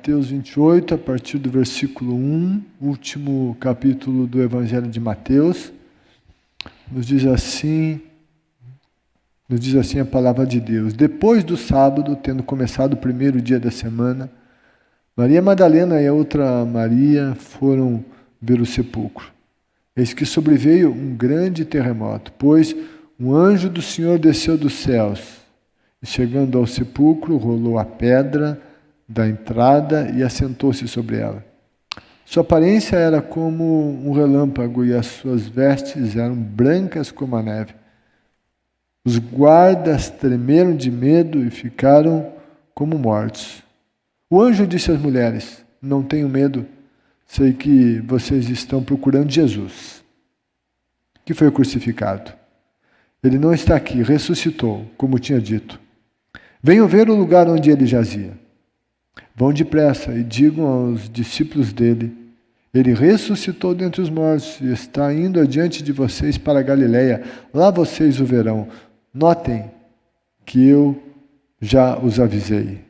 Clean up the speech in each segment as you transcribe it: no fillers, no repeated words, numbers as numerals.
Mateus 28, a partir do versículo 1, último capítulo do Evangelho de Mateus. Nos diz assim a palavra de Deus. Depois do sábado, tendo começado o primeiro dia da semana, Maria Madalena e a outra Maria foram ver o sepulcro. Eis que sobreveio um grande terremoto, pois um anjo do Senhor desceu dos céus, e chegando ao sepulcro, rolou a pedra da entrada e assentou-se sobre ela. Sua aparência era como um relâmpago e as suas vestes eram brancas como a neve. Os guardas tremeram de medo e ficaram como mortos. O anjo disse às mulheres: não tenham medo, sei que vocês estão procurando Jesus, que foi crucificado. Ele não está aqui, ressuscitou, como tinha dito. Venham ver o lugar onde ele jazia. Vão depressa e digam aos discípulos dele: ele ressuscitou dentre os mortos e está indo adiante de vocês para a Galileia. Lá vocês o verão. Notem que eu já os avisei.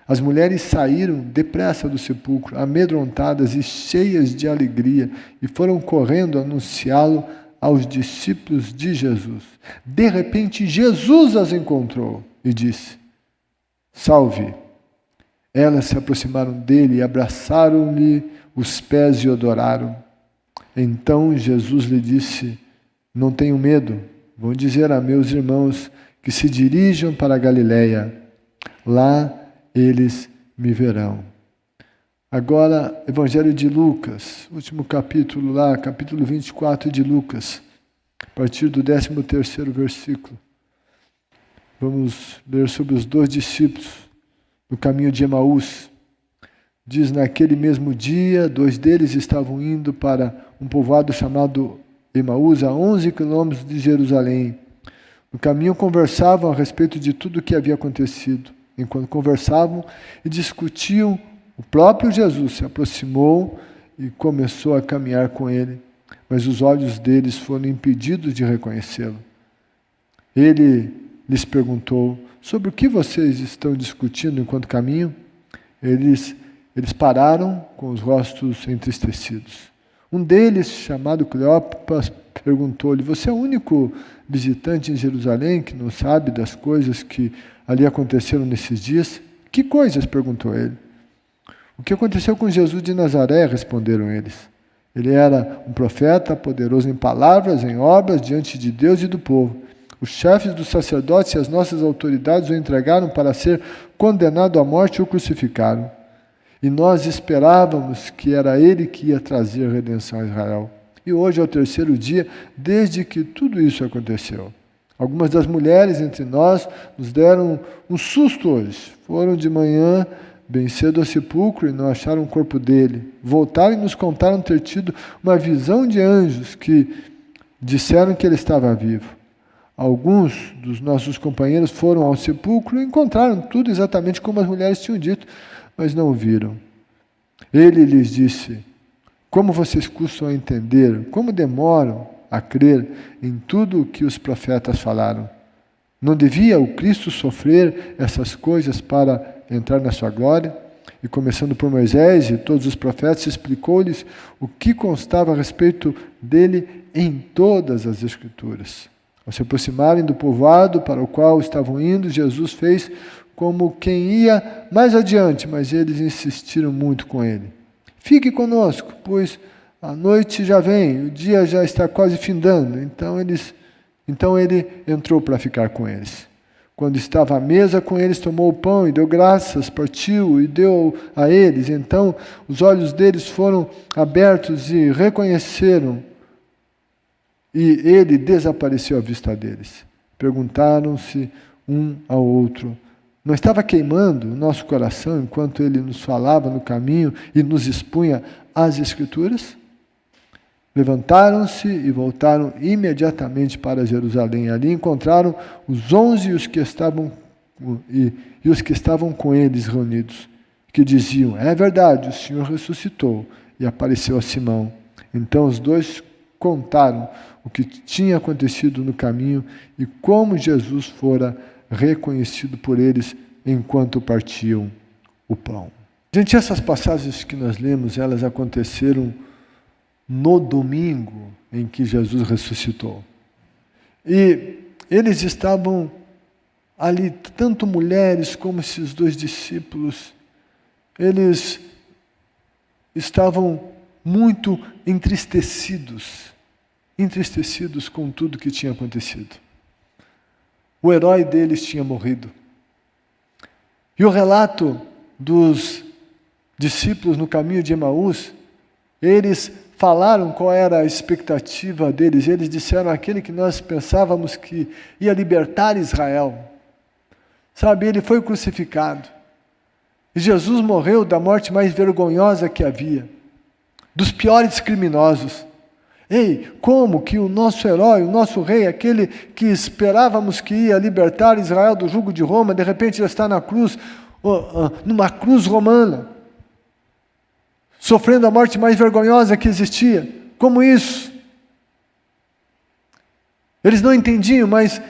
As mulheres saíram depressa do sepulcro, amedrontadas e cheias de alegria, e foram correndo anunciá-lo aos discípulos de Jesus. De repente, Jesus as encontrou e disse: salve! Elas se aproximaram dele e abraçaram-lhe os pés e o adoraram. Então Jesus lhe disse: não tenham medo, vou dizer a meus irmãos que se dirijam para a Galileia. Lá eles me verão. Agora, Evangelho de Lucas, último capítulo lá, capítulo 24 de Lucas, a partir do 13º versículo. Vamos ler sobre os dois discípulos no caminho de Emaús. Diz: naquele mesmo dia, 2 deles estavam indo para um povoado chamado Emaús, a 11 quilômetros de Jerusalém. No caminho conversavam a respeito de tudo o que havia acontecido. Enquanto conversavam e discutiam, o próprio Jesus se aproximou e começou a caminhar com ele, mas os olhos deles foram impedidos de reconhecê-lo. Ele lhes perguntou: sobre o que vocês estão discutindo enquanto caminham? Eles pararam com os rostos entristecidos. Um deles, chamado Cleopas, perguntou-lhe: você é o único visitante em Jerusalém que não sabe das coisas que ali aconteceram nesses dias? Que coisas? Perguntou ele. O que aconteceu com Jesus de Nazaré? Responderam eles. Ele era um profeta, poderoso em palavras, em obras, diante de Deus e do povo. Os chefes dos sacerdotes e as nossas autoridades o entregaram para ser condenado à morte e o crucificaram. E nós esperávamos que era ele que ia trazer redenção a Israel. E hoje é o 3º dia desde que tudo isso aconteceu. Algumas das mulheres entre nós nos deram um susto hoje. Foram de manhã, bem cedo, ao sepulcro e não acharam o corpo dele. Voltaram e nos contaram ter tido uma visão de anjos que disseram que ele estava vivo. Alguns dos nossos companheiros foram ao sepulcro e encontraram tudo exatamente como as mulheres tinham dito, mas não o viram. Ele lhes disse: como vocês custam a entender, como demoram a crer em tudo o que os profetas falaram? Não devia o Cristo sofrer essas coisas para entrar na sua glória? E começando por Moisés e todos os profetas, explicou-lhes o que constava a respeito dele em todas as Escrituras. Ao se aproximarem do povoado para o qual estavam indo, Jesus fez como quem ia mais adiante, mas eles insistiram muito com ele. Fique conosco, pois a noite já vem, o dia já está quase findando. Então ele entrou para ficar com eles. Quando estava à mesa com eles, tomou o pão e deu graças, partiu e deu a eles. Então os olhos deles foram abertos e reconheceram, e ele desapareceu à vista deles. Perguntaram-se um ao outro: não estava queimando o nosso coração enquanto ele nos falava no caminho e nos expunha as Escrituras? Levantaram-se e voltaram imediatamente para Jerusalém. Ali encontraram os 11 e os que estavam com eles reunidos, que diziam: é verdade, o Senhor ressuscitou e apareceu a Simão. Então os dois contaram o que tinha acontecido no caminho e como Jesus fora reconhecido por eles enquanto partiam o pão. Gente, essas passagens que nós lemos, elas aconteceram no domingo em que Jesus ressuscitou. E eles estavam ali, tanto mulheres como esses dois discípulos, eles estavam muito entristecidos com tudo que tinha acontecido. O herói deles tinha morrido. E o relato dos discípulos no caminho de Emaús, eles falaram qual era a expectativa deles. Eles disseram: aquele que nós pensávamos que ia libertar Israel. Sabe, ele foi crucificado. E Jesus morreu da morte mais vergonhosa que havia, dos piores criminosos. Ei, como que o nosso herói, o nosso rei, aquele que esperávamos que ia libertar Israel do jugo de Roma, de repente já está na cruz, numa cruz romana, sofrendo a morte mais vergonhosa que existia? Como isso? Eles não entendiam, mas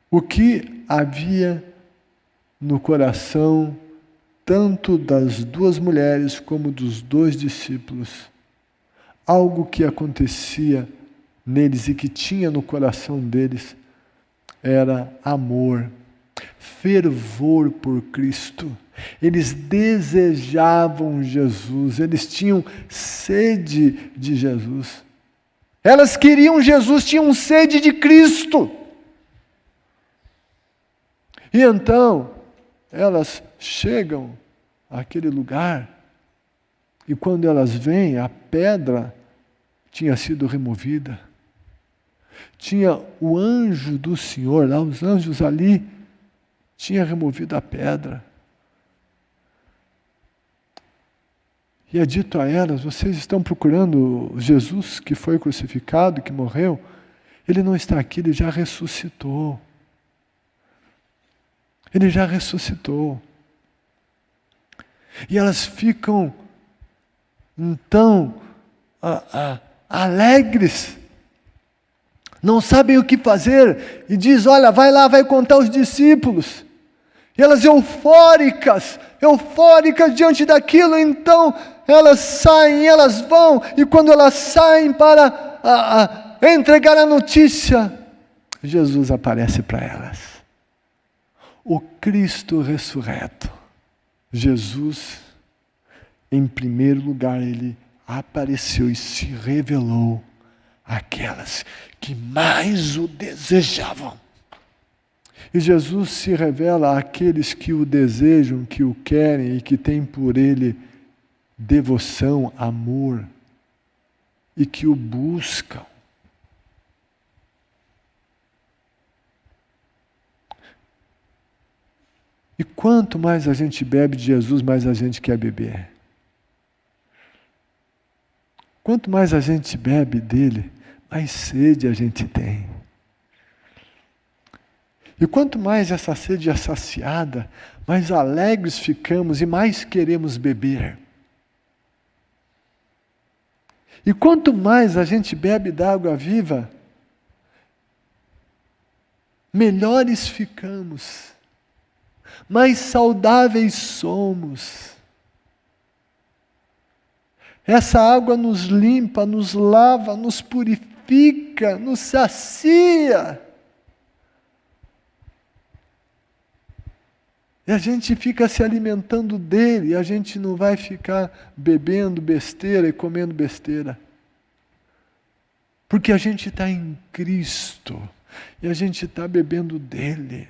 o que havia no coração tanto das duas mulheres como dos dois discípulos, algo que acontecia neles e que tinha no coração deles, era amor, fervor por Cristo. Eles desejavam Jesus, eles tinham sede de Jesus. Elas queriam Jesus, tinham sede de Cristo. E então, elas chegam àquele lugar, e quando elas vêm, a pedra tinha sido removida. Tinha o anjo do Senhor lá, os anjos ali, tinha removido a pedra. E é dito a elas: vocês estão procurando Jesus que foi crucificado, que morreu? Ele não está aqui, ele já ressuscitou. Ele já ressuscitou. E elas ficam, então, alegres, não sabem o que fazer, e diz: olha, vai lá, vai contar aos discípulos. E elas eufóricas diante daquilo, então elas saem, elas vão, e quando elas saem para entregar a notícia, Jesus aparece para elas. O Cristo ressurreto, Jesus, em primeiro lugar, ele apareceu e se revelou àquelas que mais o desejavam. E Jesus se revela àqueles que o desejam, que o querem e que têm por ele devoção, amor, e que o buscam. E quanto mais a gente bebe de Jesus, mais a gente quer beber. Quanto mais a gente bebe dele, mais sede a gente tem. E quanto mais essa sede é saciada, mais alegres ficamos e mais queremos beber. E quanto mais a gente bebe da água viva, melhores ficamos, mais saudáveis somos. Essa água nos limpa, nos lava, nos purifica, nos sacia. E a gente fica se alimentando dele, e a gente não vai ficar bebendo besteira e comendo besteira. Porque a gente está em Cristo, e a gente está bebendo dele.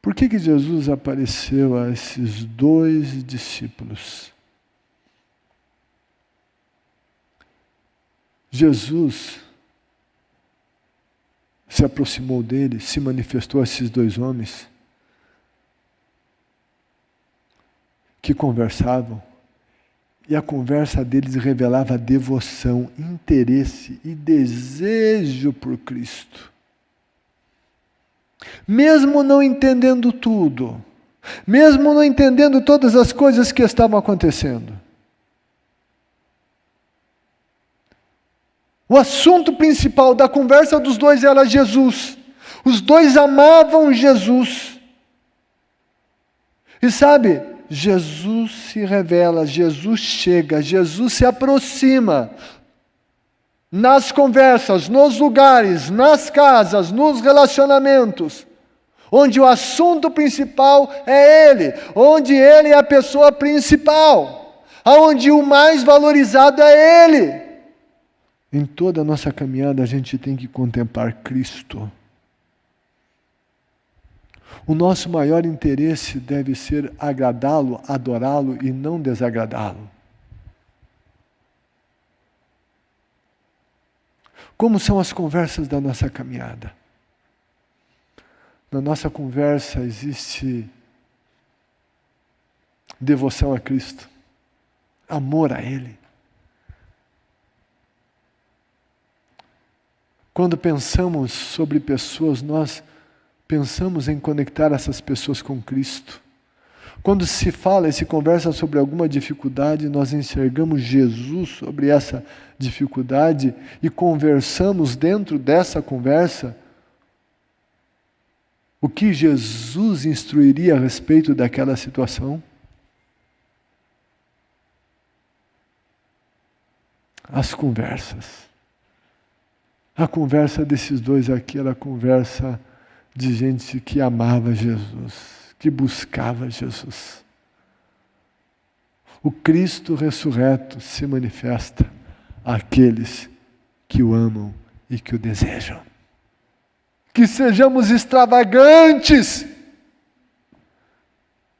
Por que Jesus apareceu a esses dois discípulos? Jesus se aproximou dele, se manifestou a esses dois homens que conversavam, e a conversa deles revelava devoção, interesse e desejo por Cristo. Mesmo não entendendo tudo, mesmo não entendendo todas as coisas que estavam acontecendo, o assunto principal da conversa dos dois era Jesus. Os dois amavam Jesus. E sabe, Jesus se revela, Jesus chega, Jesus se aproxima nas conversas, nos lugares, nas casas, nos relacionamentos, onde o assunto principal é Ele, onde Ele é a pessoa principal, onde o mais valorizado é Ele. Em toda a nossa caminhada a gente tem que contemplar Cristo. O nosso maior interesse deve ser agradá-lo, adorá-lo e não desagradá-lo. Como são as conversas da nossa caminhada? Na nossa conversa existe devoção a Cristo, amor a Ele. Quando pensamos sobre pessoas, nós pensamos em conectar essas pessoas com Cristo. Quando se fala e se conversa sobre alguma dificuldade, nós enxergamos Jesus sobre essa dificuldade e conversamos dentro dessa conversa o que Jesus instruiria a respeito daquela situação. As conversas. A conversa desses dois aqui era a conversa de gente que amava Jesus, que buscava Jesus. O Cristo ressurreto se manifesta àqueles que o amam e que o desejam. Que sejamos extravagantes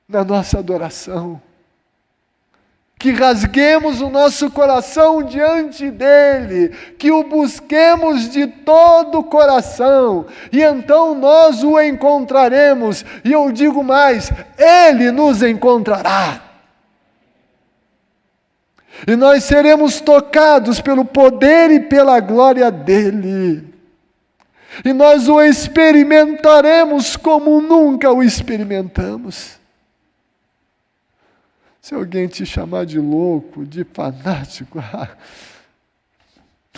na nossa adoração. Que rasguemos o nosso coração diante dEle, que o busquemos de todo o coração, e então nós o encontraremos, e eu digo mais, Ele nos encontrará. E nós seremos tocados pelo poder e pela glória dEle, e nós o experimentaremos como nunca o experimentamos. Se alguém te chamar de louco, de fanático,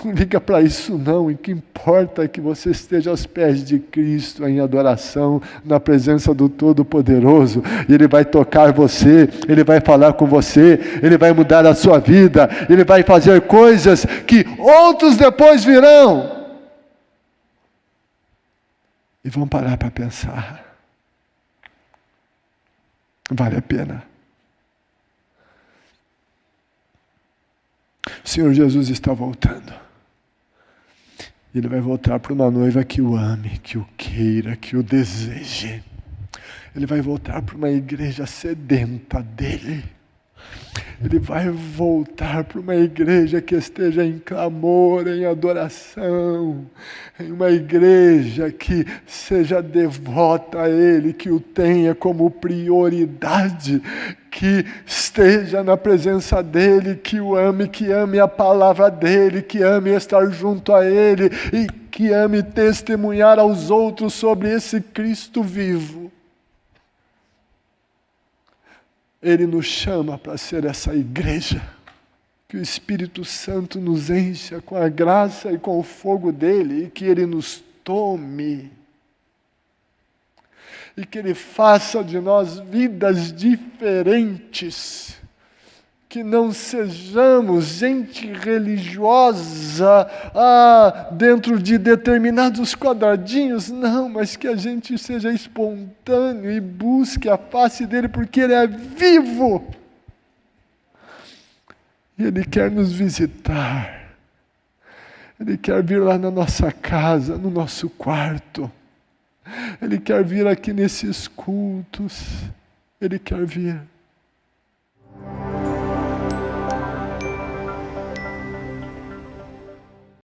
não liga para isso não. O que importa é que você esteja aos pés de Cristo em adoração, na presença do Todo-Poderoso. E Ele vai tocar você, Ele vai falar com você, Ele vai mudar a sua vida, Ele vai fazer coisas que outros depois virão. E vão parar para pensar. Vale a pena. O Senhor Jesus está voltando. Ele vai voltar para uma noiva que o ame, que o queira, que o deseje. Ele vai voltar para uma igreja sedenta dele. Ele vai voltar para uma igreja que esteja em clamor, em adoração, em uma igreja que seja devota a Ele, que o tenha como prioridade, que esteja na presença dEle, que o ame, que ame a palavra dEle, que ame estar junto a Ele e que ame testemunhar aos outros sobre esse Cristo vivo. Ele nos chama para ser essa igreja, que o Espírito Santo nos encha com a graça e com o fogo dele, e que Ele nos tome, e que Ele faça de nós vidas diferentes, que não sejamos gente religiosa dentro de determinados quadradinhos, não, mas que a gente seja espontâneo e busque a face dele, porque Ele é vivo. E Ele quer nos visitar. Ele quer vir lá na nossa casa, no nosso quarto. Ele quer vir aqui nesses cultos. Ele quer vir.